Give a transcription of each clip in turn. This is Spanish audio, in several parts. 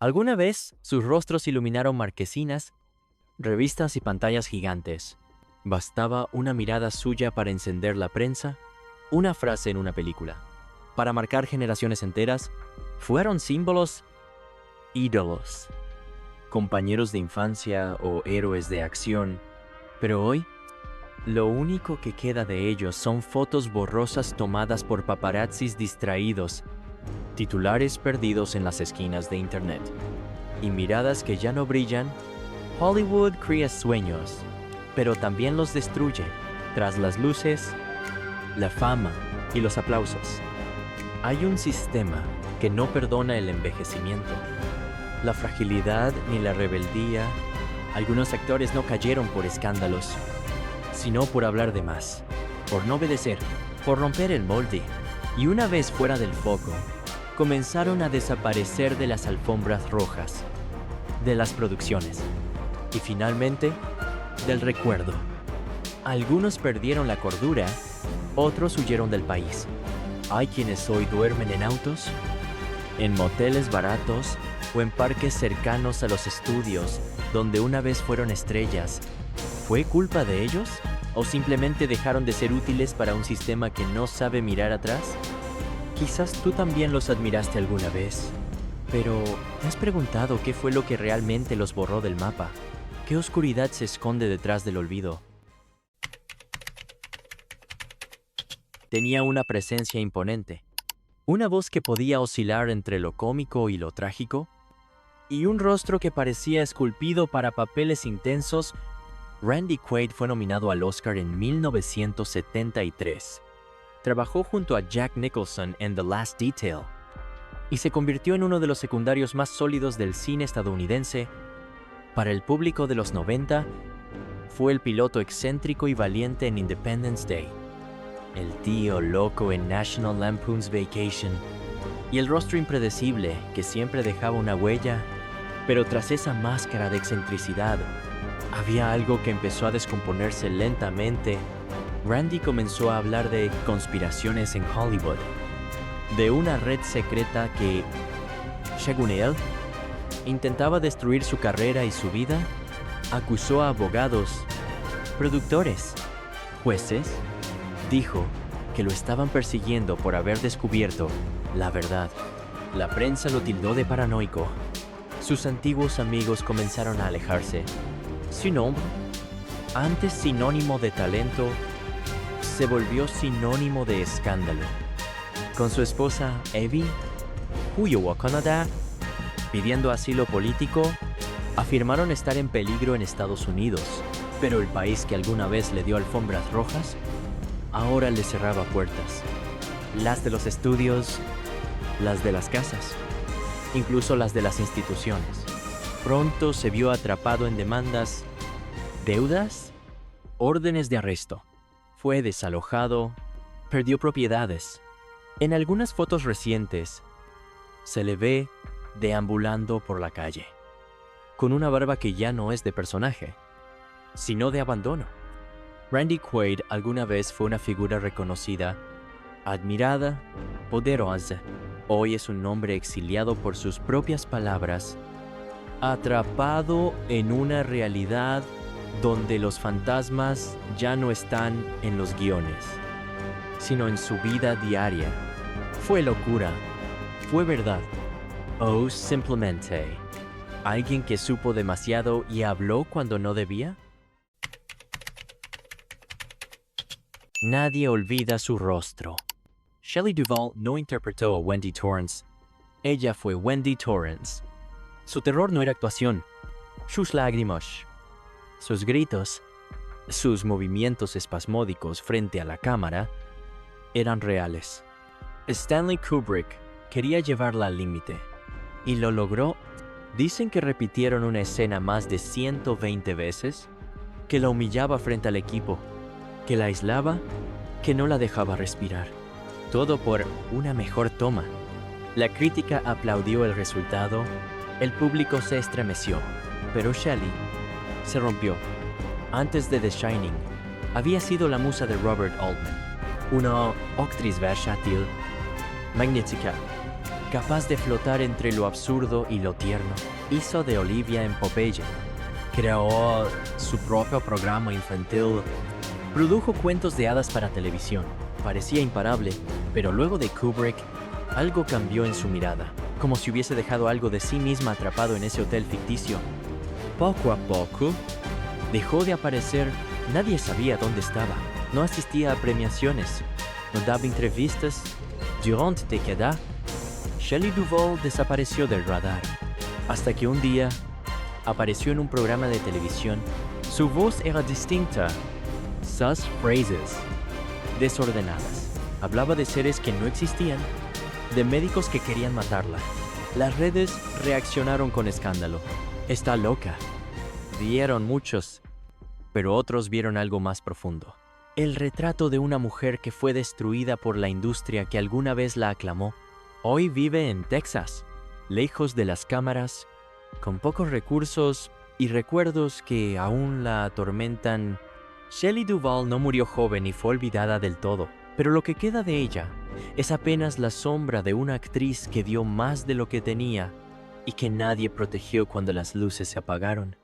Alguna vez sus rostros iluminaron marquesinas, revistas y pantallas gigantes. Bastaba una mirada suya para encender la prensa, una frase en una película. Para marcar generaciones enteras, fueron símbolos, ídolos, compañeros de infancia o héroes de acción. Pero hoy, lo único que queda de ellos son fotos borrosas tomadas por paparazzis distraídos, titulares perdidos en las esquinas de internet, y miradas que ya no brillan. Hollywood crea sueños, pero también los destruye. Tras las luces, la fama y los aplausos, hay un sistema que no perdona el envejecimiento, la fragilidad ni la rebeldía. Algunos actores no cayeron por escándalos, sino por hablar de más, por no obedecer, por romper el molde. Y una vez fuera del foco, comenzaron a desaparecer de las alfombras rojas, de las producciones y finalmente del recuerdo. Algunos perdieron la cordura, otros huyeron del país. Hay quienes hoy duermen en autos, en moteles baratos o en parques cercanos a los estudios donde una vez fueron estrellas. ¿Fue culpa de ellos? ¿O simplemente dejaron de ser útiles para un sistema que no sabe mirar atrás? Quizás tú también los admiraste alguna vez, pero ¿te has preguntado qué fue lo que realmente los borró del mapa? ¿Qué oscuridad se esconde detrás del olvido? Tenía una presencia imponente, una voz que podía oscilar entre lo cómico y lo trágico, y un rostro que parecía esculpido para papeles intensos. Randy Quaid fue nominado al Oscar en 1973. Trabajó junto a Jack Nicholson en The Last Detail y se convirtió en uno de los secundarios más sólidos del cine estadounidense. Para el público de los 90, fue el piloto excéntrico y valiente en Independence Day, el tío loco en National Lampoon's Vacation y el rostro impredecible que siempre dejaba una huella. Pero tras esa máscara de excentricidad, había algo que empezó a descomponerse lentamente. Randy comenzó a hablar de conspiraciones en Hollywood, de una red secreta que, según él, intentaba destruir su carrera y su vida. Acusó a abogados, productores, jueces. Dijo que lo estaban persiguiendo por haber descubierto la verdad. La prensa lo tildó de paranoico. Sus antiguos amigos comenzaron a alejarse. Su nombre, antes sinónimo de talento, se volvió sinónimo de escándalo. Con su esposa, Evie, huyó a Canadá, pidiendo asilo político. Afirmaron estar en peligro en Estados Unidos, pero el país que alguna vez le dio alfombras rojas, ahora le cerraba puertas. Las de los estudios, las de las casas, incluso las de las instituciones. Pronto se vio atrapado en demandas, deudas, órdenes de arresto. Fue desalojado, perdió propiedades. En algunas fotos recientes, se le ve deambulando por la calle, con una barba que ya no es de personaje, sino de abandono. Randy Quaid alguna vez fue una figura reconocida, admirada, poderosa. Hoy es un hombre exiliado por sus propias palabras, atrapado en una realidad donde los fantasmas ya no están en los guiones, sino en su vida diaria. Fue locura, fue verdad, o simplemente alguien que supo demasiado y habló cuando no debía. Nadie olvida su rostro. Shelley Duvall no interpretó a Wendy Torrance. Ella fue Wendy Torrance. Su terror no era actuación. Sus lágrimas, sus gritos, sus movimientos espasmódicos frente a la cámara eran reales. Stanley Kubrick quería llevarla al límite y lo logró. Dicen que repitieron una escena más de 120 veces, que la humillaba frente al equipo, que la aislaba, que no la dejaba respirar. Todo por una mejor toma. La crítica aplaudió el resultado, el público se estremeció, pero Shelley se rompió. Antes de The Shining, había sido la musa de Robert Altman, una actriz versátil, magnífica, capaz de flotar entre lo absurdo y lo tierno. Hizo de Olivia en Popeye. Creó su propio programa infantil. Produjo cuentos de hadas para televisión. Parecía imparable, pero luego de Kubrick, algo cambió en su mirada, como si hubiese dejado algo de sí misma atrapado en ese hotel ficticio. Poco a poco, dejó de aparecer. Nadie sabía dónde estaba. No asistía a premiaciones. No daba entrevistas. Durante décadas, Shelley Duvall desapareció del radar. Hasta que un día, apareció en un programa de televisión. Su voz era distinta. Sus phrases, desordenadas. Hablaba de seres que no existían, de médicos que querían matarla. Las redes reaccionaron con escándalo. Está loca. Vieron muchos, pero otros vieron algo más profundo. El retrato de una mujer que fue destruida por la industria que alguna vez la aclamó. Hoy vive en Texas, lejos de las cámaras, con pocos recursos y recuerdos que aún la atormentan. Shelley Duvall no murió joven y fue olvidada del todo, pero lo que queda de ella es apenas la sombra de una actriz que dio más de lo que tenía y que nadie protegió cuando las luces se apagaron.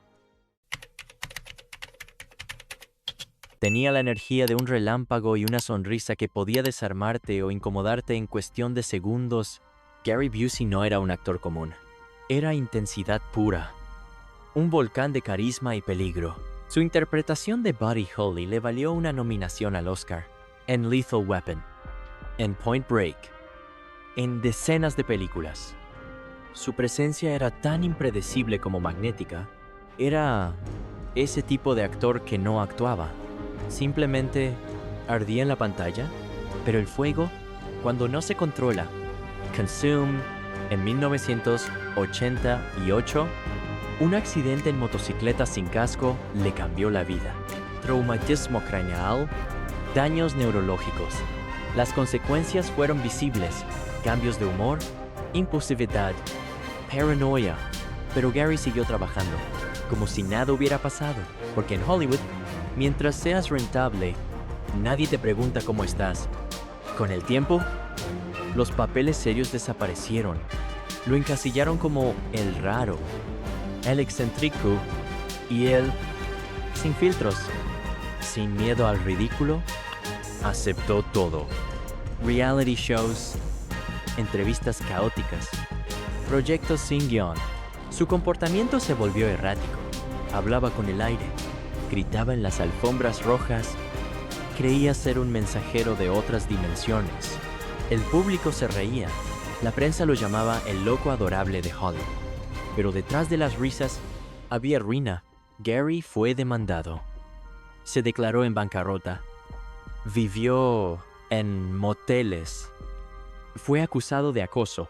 Tenía la energía de un relámpago y una sonrisa que podía desarmarte o incomodarte en cuestión de segundos. Gary Busey no era un actor común. Era intensidad pura. Un volcán de carisma y peligro. Su interpretación de Buddy Holly le valió una nominación al Oscar. En Lethal Weapon. En Point Break. En decenas de películas. Su presencia era tan impredecible como magnética. Era ese tipo de actor que no actuaba. Simplemente ardía en la pantalla, pero el fuego, cuando no se controla. Consume, en 1988, un accidente en motocicleta sin casco le cambió la vida. Traumatismo craneal, daños neurológicos. Las consecuencias fueron visibles: cambios de humor, impulsividad, paranoia. Pero Gary siguió trabajando, como si nada hubiera pasado, porque en Hollywood, mientras seas rentable, nadie te pregunta cómo estás. Con el tiempo, los papeles serios desaparecieron. Lo encasillaron como el raro, el excéntrico y el sin filtros. Sin miedo al ridículo, aceptó todo. Reality shows, entrevistas caóticas, proyectos sin guión. Su comportamiento se volvió errático. Hablaba con el aire. Gritaba en las alfombras rojas, creía ser un mensajero de otras dimensiones. El público se reía, la prensa lo llamaba el loco adorable de Hollywood. Pero detrás de las risas había ruina. Gary fue demandado. Se declaró en bancarrota. Vivió en moteles. Fue acusado de acoso.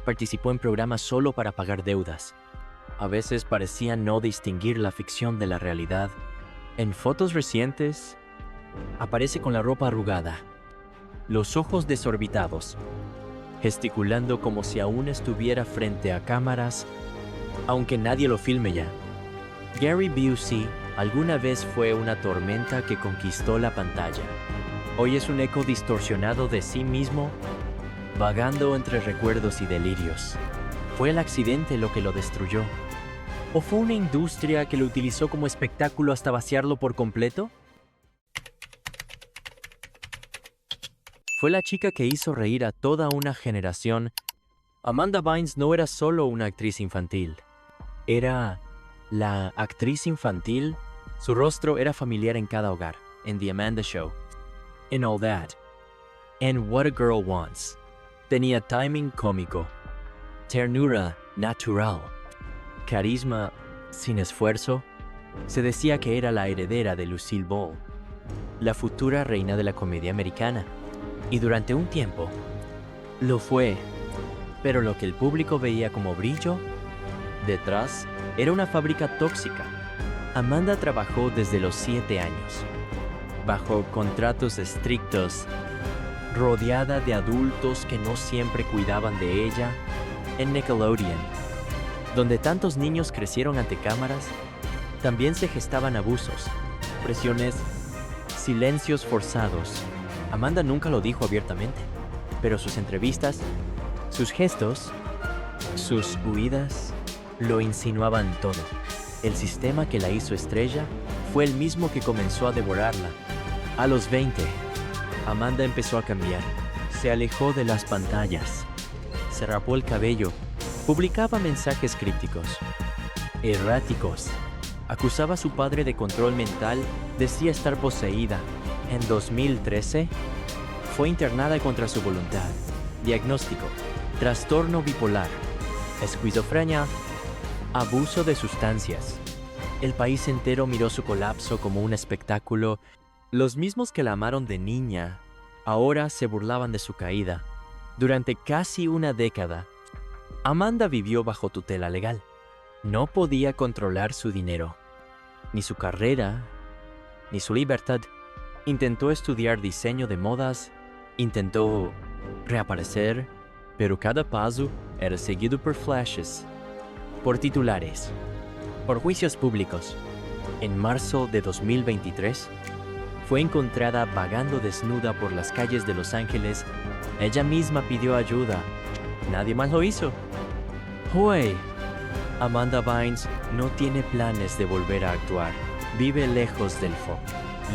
Participó en programas solo para pagar deudas. A veces parecía no distinguir la ficción de la realidad. En fotos recientes, aparece con la ropa arrugada, los ojos desorbitados, gesticulando como si aún estuviera frente a cámaras, aunque nadie lo filme ya. Gary Busey alguna vez fue una tormenta que conquistó la pantalla. Hoy es un eco distorsionado de sí mismo, vagando entre recuerdos y delirios. ¿Fue el accidente lo que lo destruyó? ¿O fue una industria que lo utilizó como espectáculo hasta vaciarlo por completo? Fue la chica que hizo reír a toda una generación. Amanda Bynes no era solo una actriz infantil. Era la actriz infantil. Su rostro era familiar en cada hogar. En The Amanda Show. En All That. En What a Girl Wants. Tenía timing cómico. Ternura natural. Carisma sin esfuerzo. Se decía que era la heredera de Lucille Ball, la futura reina de la comedia americana. Y durante un tiempo, lo fue. Pero lo que el público veía como brillo, detrás, era una fábrica tóxica. Amanda trabajó desde los 7 años, bajo contratos estrictos, rodeada de adultos que no siempre cuidaban de ella, en Nickelodeon. Donde tantos niños crecieron ante cámaras, también se gestaban abusos, presiones, silencios forzados. Amanda nunca lo dijo abiertamente, pero sus entrevistas, Sus gestos, sus huidas, lo insinuaban todo. El sistema que la hizo estrella fue el mismo que comenzó a devorarla. A los 20, Amanda empezó a cambiar. Se alejó de las pantallas. Se rapó el cabello. Publicaba mensajes crípticos, erráticos. Acusaba a su padre de control mental. Decía estar poseída. En 2013, fue internada contra su voluntad. Diagnóstico: trastorno bipolar, esquizofrenia, abuso de sustancias. El país entero miró su colapso como un espectáculo. Los mismos que la amaron de niña ahora se burlaban de su caída. Durante casi una década, Amanda vivió bajo tutela legal. No podía controlar su dinero, ni su carrera, ni su libertad. Intentó estudiar diseño de modas, intentó reaparecer, pero cada paso era seguido por flashes, por titulares, por juicios públicos. En marzo de 2023, fue encontrada vagando desnuda por las calles de Los Ángeles. Ella misma pidió ayuda. Nadie más lo hizo. Hoy, Amanda Bynes no tiene planes de volver a actuar. Vive lejos del foco,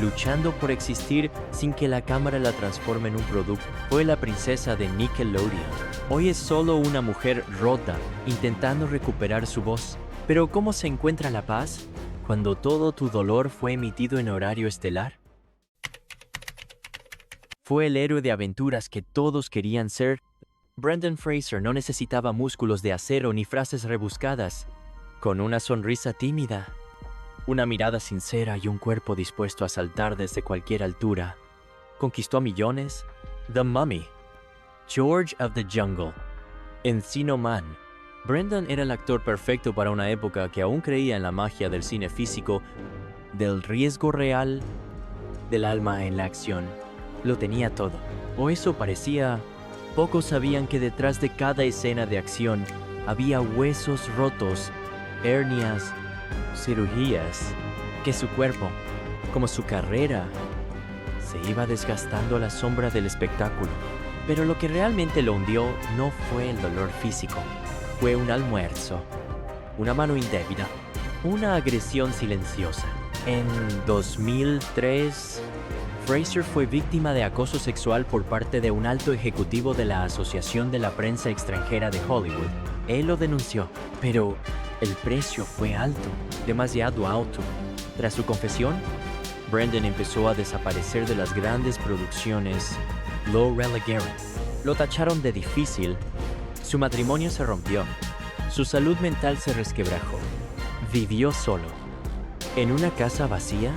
luchando por existir sin que la cámara la transforme en un producto. Fue la princesa de Nickelodeon. Hoy es solo una mujer rota, intentando recuperar su voz. Pero ¿cómo se encuentra la paz cuando todo tu dolor fue emitido en horario estelar? Fue el héroe de aventuras que todos querían ser. Brendan Fraser no necesitaba músculos de acero ni frases rebuscadas. Con una sonrisa tímida, una mirada sincera y un cuerpo dispuesto a saltar desde cualquier altura, conquistó a millones. The Mummy, George of the Jungle, Encino Man. Brendan era el actor perfecto para una época que aún creía en la magia del cine físico, del riesgo real, del alma en la acción. Lo tenía todo, o eso parecía. Pocos sabían que detrás de cada escena de acción había huesos rotos, hernias, cirugías, que su cuerpo, como su carrera, se iba desgastando a la sombra del espectáculo. Pero lo que realmente lo hundió no fue el dolor físico, fue un almuerzo, una mano indebida, una agresión silenciosa. En 2003, Fraser fue víctima de acoso sexual por parte de un alto ejecutivo de la Asociación de la Prensa Extranjera de Hollywood. Él lo denunció, pero el precio fue alto, demasiado alto. Tras su confesión, Brendan empezó a desaparecer de las grandes producciones. Lo relegaron. Lo tacharon de difícil. Su matrimonio se rompió. Su salud mental se resquebrajó. Vivió solo, en una casa vacía,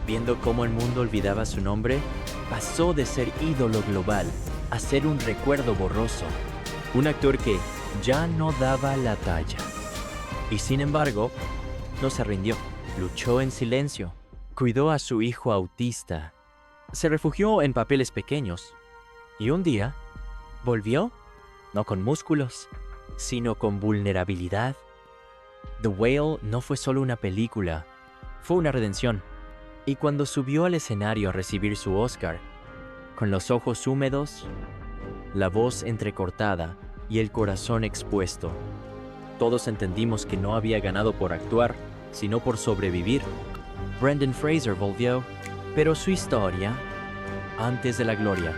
viendo cómo el mundo olvidaba su nombre. Pasó de ser ídolo global a ser un recuerdo borroso. Un actor que ya no daba la talla. Y sin embargo, no se rindió. Luchó en silencio. Cuidó a su hijo autista. Se refugió en papeles pequeños. Y un día, volvió, no con músculos, sino con vulnerabilidad. The Whale no fue solo una película, fue una redención. Y cuando subió al escenario a recibir su Oscar, con los ojos húmedos, la voz entrecortada y el corazón expuesto, todos entendimos que no había ganado por actuar, sino por sobrevivir. Brendan Fraser volvió, pero su historia, antes de la gloria,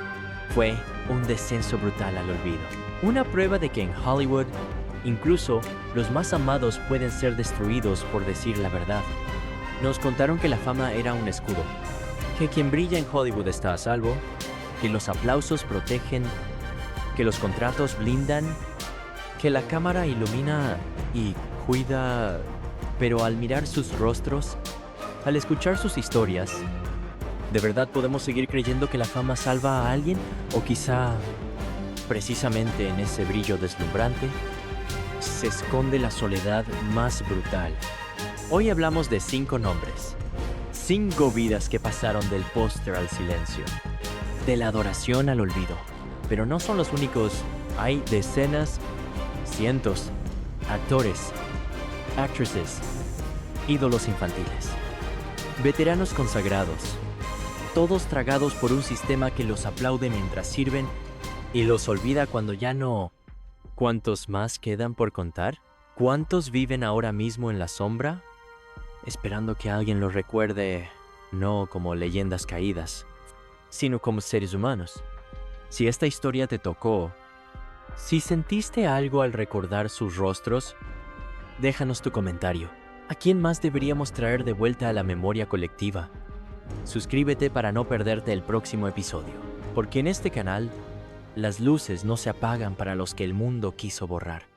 fue un descenso brutal al olvido. Una prueba de que en Hollywood, incluso los más amados pueden ser destruidos por decir la verdad. Nos contaron que la fama era un escudo, que quien brilla en Hollywood está a salvo, que los aplausos protegen, que los contratos blindan, que la cámara ilumina y cuida. Pero al mirar sus rostros, al escuchar sus historias, ¿de verdad podemos seguir creyendo que la fama salva a alguien? ¿O quizá, precisamente en ese brillo deslumbrante, se esconde la soledad más brutal? Hoy hablamos de 5 nombres, 5 vidas que pasaron del póster al silencio, de la adoración al olvido. Pero no son los únicos, hay decenas, cientos, actores, actresses, ídolos infantiles, veteranos consagrados, todos tragados por un sistema que los aplaude mientras sirven y los olvida cuando ya no ¿Cuántos más quedan por contar? ¿Cuántos viven ahora mismo en la sombra? Esperando que alguien los recuerde, no como leyendas caídas, sino como seres humanos. Si esta historia te tocó, si sentiste algo al recordar sus rostros, déjanos tu comentario. ¿A quién más deberíamos traer de vuelta a la memoria colectiva? Suscríbete para no perderte el próximo episodio, porque en este canal, las luces no se apagan para los que el mundo quiso borrar.